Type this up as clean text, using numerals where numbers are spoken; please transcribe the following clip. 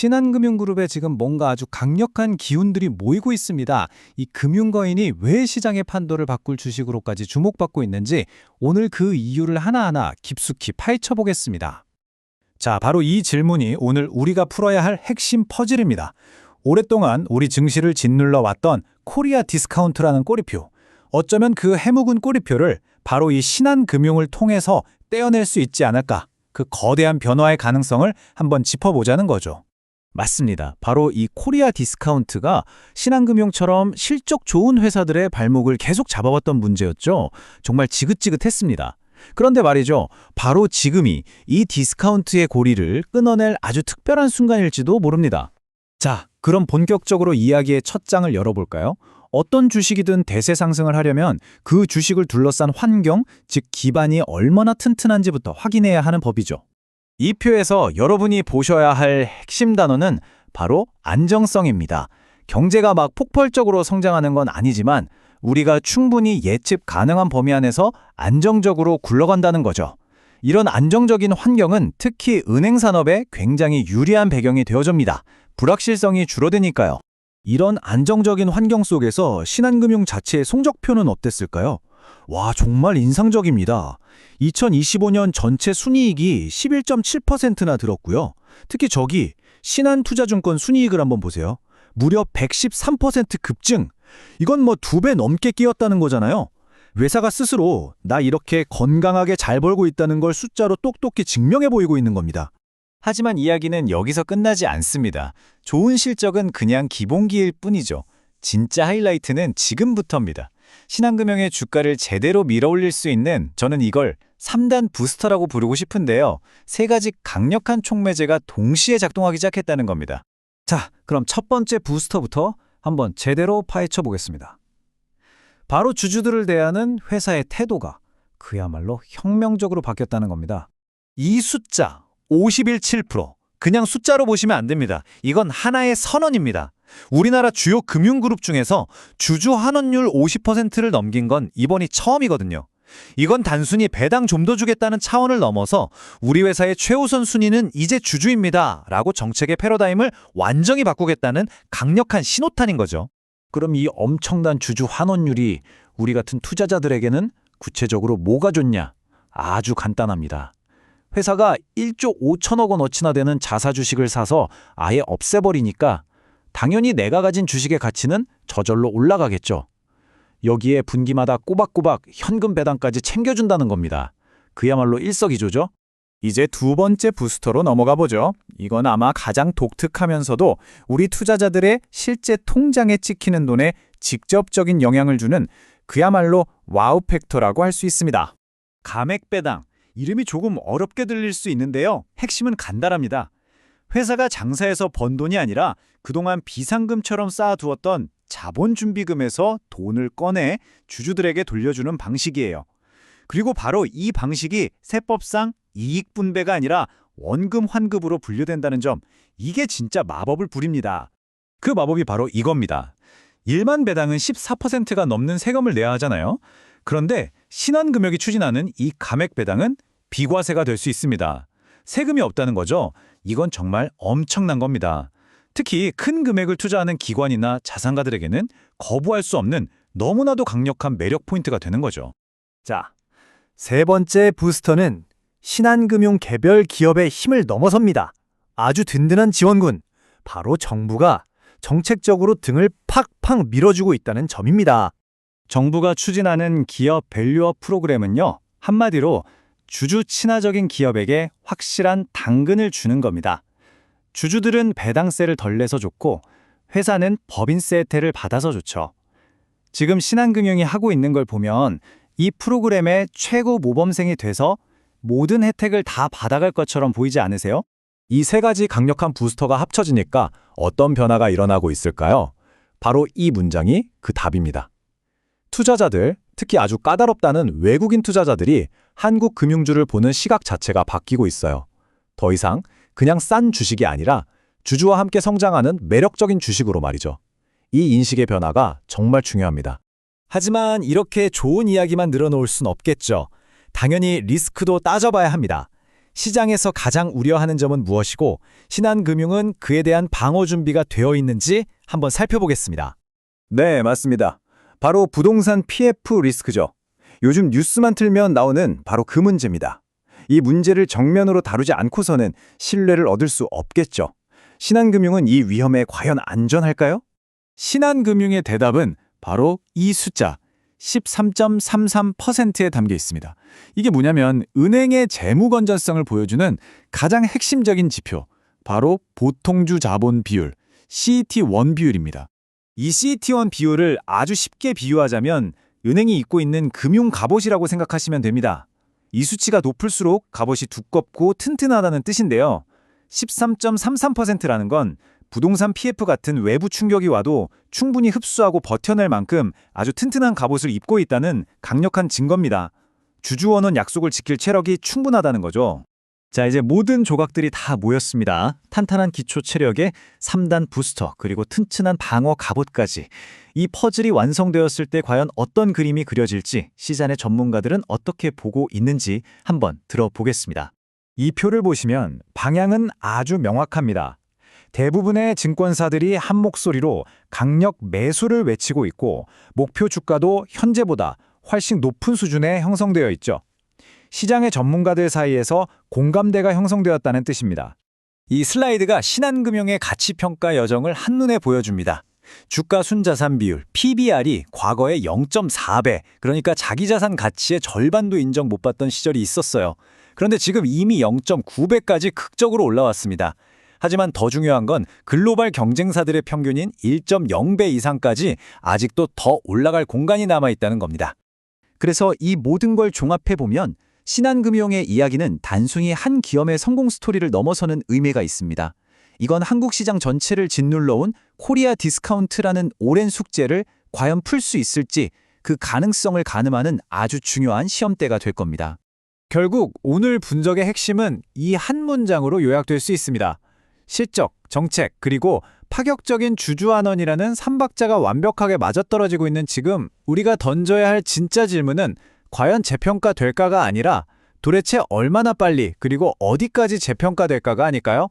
신한금융그룹에 지금 뭔가 아주 강력한 기운들이 모이고 있습니다. 이 금융거인이 왜 시장의 판도를 바꿀 주식으로까지 주목받고 있는지 오늘 그 이유를 하나하나 깊숙이 파헤쳐 보겠습니다. 자, 바로 이 질문이 오늘 우리가 풀어야 할 핵심 퍼즐입니다. 오랫동안 우리 증시를 짓눌러 왔던 코리아 디스카운트라는 꼬리표. 어쩌면 그 해묵은 꼬리표를 바로 이 신한금융을 통해서 떼어낼 수 있지 않을까? 그 거대한 변화의 가능성을 한번 짚어보자는 거죠. 맞습니다. 바로 이 코리아 디스카운트가 신한금융처럼 실적 좋은 회사들의 발목을 계속 잡아왔던 문제였죠. 정말 지긋지긋했습니다. 그런데 말이죠. 바로 지금이 이 디스카운트의 고리를 끊어낼 아주 특별한 순간일지도 모릅니다. 자, 그럼 본격적으로 이야기의 첫 장을 열어볼까요? 어떤 주식이든 대세 상승을 하려면 그 주식을 둘러싼 환경, 즉 기반이 얼마나 튼튼한지부터 확인해야 하는 법이죠. 이 표에서 여러분이 보셔야 할 핵심 단어는 바로 안정성입니다. 경제가 막 폭발적으로 성장하는 건 아니지만 우리가 충분히 예측 가능한 범위 안에서 안정적으로 굴러간다는 거죠. 이런 안정적인 환경은 특히 은행 산업에 굉장히 유리한 배경이 되어줍니다. 불확실성이 줄어드니까요. 이런 안정적인 환경 속에서 신한금융 자체의 성적표는 어땠을까요? 와, 정말 인상적입니다. 2025년 전체 순이익이 11.7%나 들었고요. 특히 저기 신한투자증권 순이익을 한번 보세요. 무려 113% 급증. 이건 뭐 2배 넘게 끼었다는 거잖아요. 회사가 스스로 나 이렇게 건강하게 잘 벌고 있다는 걸 숫자로 똑똑히 증명해 보이고 있는 겁니다. 하지만 이야기는 여기서 끝나지 않습니다. 좋은 실적은 그냥 기본기일 뿐이죠. 진짜 하이라이트는 지금부터입니다. 신한금융의 주가를 제대로 밀어올릴 수 있는, 저는 이걸 3단 부스터라고 부르고 싶은데요. 3가지 강력한 촉매제가 동시에 작동하기 시작했다는 겁니다. 자, 그럼 첫 번째 부스터부터 한번 제대로 파헤쳐 보겠습니다. 바로 주주들을 대하는 회사의 태도가 그야말로 혁명적으로 바뀌었다는 겁니다. 이 숫자 51.7%. 그냥 숫자로 보시면 안 됩니다. 이건 하나의 선언입니다. 우리나라 주요 금융그룹 중에서 주주 환원율 50%를 넘긴 건 이번이 처음이거든요. 이건 단순히 배당 좀 더 주겠다는 차원을 넘어서 우리 회사의 최우선 순위는 이제 주주입니다. 라고 정책의 패러다임을 완전히 바꾸겠다는 강력한 신호탄인 거죠. 그럼 이 엄청난 주주 환원율이 우리 같은 투자자들에게는 구체적으로 뭐가 좋냐? 아주 간단합니다. 회사가 1조 5천억 원어치나 되는 자사 주식을 사서 아예 없애버리니까 당연히 내가 가진 주식의 가치는 저절로 올라가겠죠. 여기에 분기마다 꼬박꼬박 현금 배당까지 챙겨준다는 겁니다. 그야말로 일석이조죠. 이제 두 번째 부스터로 넘어가 보죠. 이건 아마 가장 독특하면서도 우리 투자자들의 실제 통장에 찍히는 돈에 직접적인 영향을 주는 그야말로 와우 팩터라고 할 수 있습니다. 감액 배당. 이름이 조금 어렵게 들릴 수 있는데요. 핵심은 간단합니다. 회사가 장사해서 번 돈이 아니라 그동안 비상금처럼 쌓아두었던 자본준비금에서 돈을 꺼내 주주들에게 돌려주는 방식이에요. 그리고 바로 이 방식이 세법상 이익분배가 아니라 원금 환급으로 분류된다는 점, 이게 진짜 마법을 부립니다. 그 마법이 바로 이겁니다. 일반 배당은 14%가 넘는 세금을 내야 하잖아요. 그런데 신한금융이 추진하는 이 감액 배당은 비과세가 될 수 있습니다. 세금이 없다는 거죠. 이건 정말 엄청난 겁니다. 특히 큰 금액을 투자하는 기관이나 자산가들에게는 거부할 수 없는 너무나도 강력한 매력 포인트가 되는 거죠. 자, 세 번째 부스터는 신한금융 개별 기업의 힘을 넘어섭니다. 아주 든든한 지원군. 바로 정부가 정책적으로 등을 팍팍 밀어주고 있다는 점입니다. 정부가 추진하는 기업 밸류업 프로그램은요, 한마디로 주주 친화적인 기업에게 확실한 당근을 주는 겁니다. 주주들은 배당세를 덜 내서 좋고 회사는 법인세 혜택을 받아서 좋죠. 지금 신한금융이 하고 있는 걸 보면 이 프로그램의 최고 모범생이 돼서 모든 혜택을 다 받아갈 것처럼 보이지 않으세요? 이 3가지 강력한 부스터가 합쳐지니까 어떤 변화가 일어나고 있을까요? 바로 이 문장이 그 답입니다. 투자자들, 특히 아주 까다롭다는 외국인 투자자들이 한국 금융주를 보는 시각 자체가 바뀌고 있어요. 더 이상 그냥 싼 주식이 아니라 주주와 함께 성장하는 매력적인 주식으로 말이죠. 이 인식의 변화가 정말 중요합니다. 하지만 이렇게 좋은 이야기만 늘어놓을 순 없겠죠. 당연히 리스크도 따져봐야 합니다. 시장에서 가장 우려하는 점은 무엇이고 신한금융은 그에 대한 방어 준비가 되어 있는지 한번 살펴보겠습니다. 네, 맞습니다. 바로 부동산 PF 리스크죠. 요즘 뉴스만 틀면 나오는 바로 그 문제입니다. 이 문제를 정면으로 다루지 않고서는 신뢰를 얻을 수 없겠죠. 신한금융은 이 위험에 과연 안전할까요? 신한금융의 대답은 바로 이 숫자 13.33%에 담겨 있습니다. 이게 뭐냐면 은행의 재무 건전성을 보여주는 가장 핵심적인 지표, 바로 보통주 자본 비율, CET1 비율입니다. 이 CET1 비율을 아주 쉽게 비유하자면 은행이 입고 있는 금융 갑옷이라고 생각하시면 됩니다. 이 수치가 높을수록 갑옷이 두껍고 튼튼하다는 뜻인데요. 13.33%라는 건 부동산 PF 같은 외부 충격이 와도 충분히 흡수하고 버텨낼 만큼 아주 튼튼한 갑옷을 입고 있다는 강력한 증거입니다. 주주원원 약속을 지킬 체력이 충분하다는 거죠. 자, 이제 모든 조각들이 다 모였습니다. 탄탄한 기초 체력에 3단 부스터, 그리고 튼튼한 방어 갑옷까지. 이 퍼즐이 완성되었을 때 과연 어떤 그림이 그려질지 시장의 전문가들은 어떻게 보고 있는지 한번 들어보겠습니다. 이 표를 보시면 방향은 아주 명확합니다. 대부분의 증권사들이 한 목소리로 강력 매수를 외치고 있고 목표 주가도 현재보다 훨씬 높은 수준에 형성되어 있죠. 시장의 전문가들 사이에서 공감대가 형성되었다는 뜻입니다. 이 슬라이드가 신한금융의 가치평가 여정을 한눈에 보여줍니다. 주가 순자산 비율, PBR이 과거에 0.4배, 그러니까 자기 자산 가치의 절반도 인정 못 받던 시절이 있었어요. 그런데 지금 이미 0.9배까지 극적으로 올라왔습니다. 하지만 더 중요한 건 글로벌 경쟁사들의 평균인 1.0배 이상까지 아직도 더 올라갈 공간이 남아있다는 겁니다. 그래서 이 모든 걸 종합해보면 신한금융의 이야기는 단순히 한 기업의 성공 스토리를 넘어서는 의미가 있습니다. 이건 한국 시장 전체를 짓눌러온 코리아 디스카운트라는 오랜 숙제를 과연 풀 수 있을지 그 가능성을 가늠하는 아주 중요한 시험대가 될 겁니다. 결국 오늘 분석의 핵심은 이 한 문장으로 요약될 수 있습니다. 실적, 정책, 그리고 파격적인 주주환원이라는 삼박자가 완벽하게 맞아떨어지고 있는 지금 우리가 던져야 할 진짜 질문은 과연 재평가될까가 아니라 도대체 얼마나 빨리 그리고 어디까지 재평가될까가 아닐까요?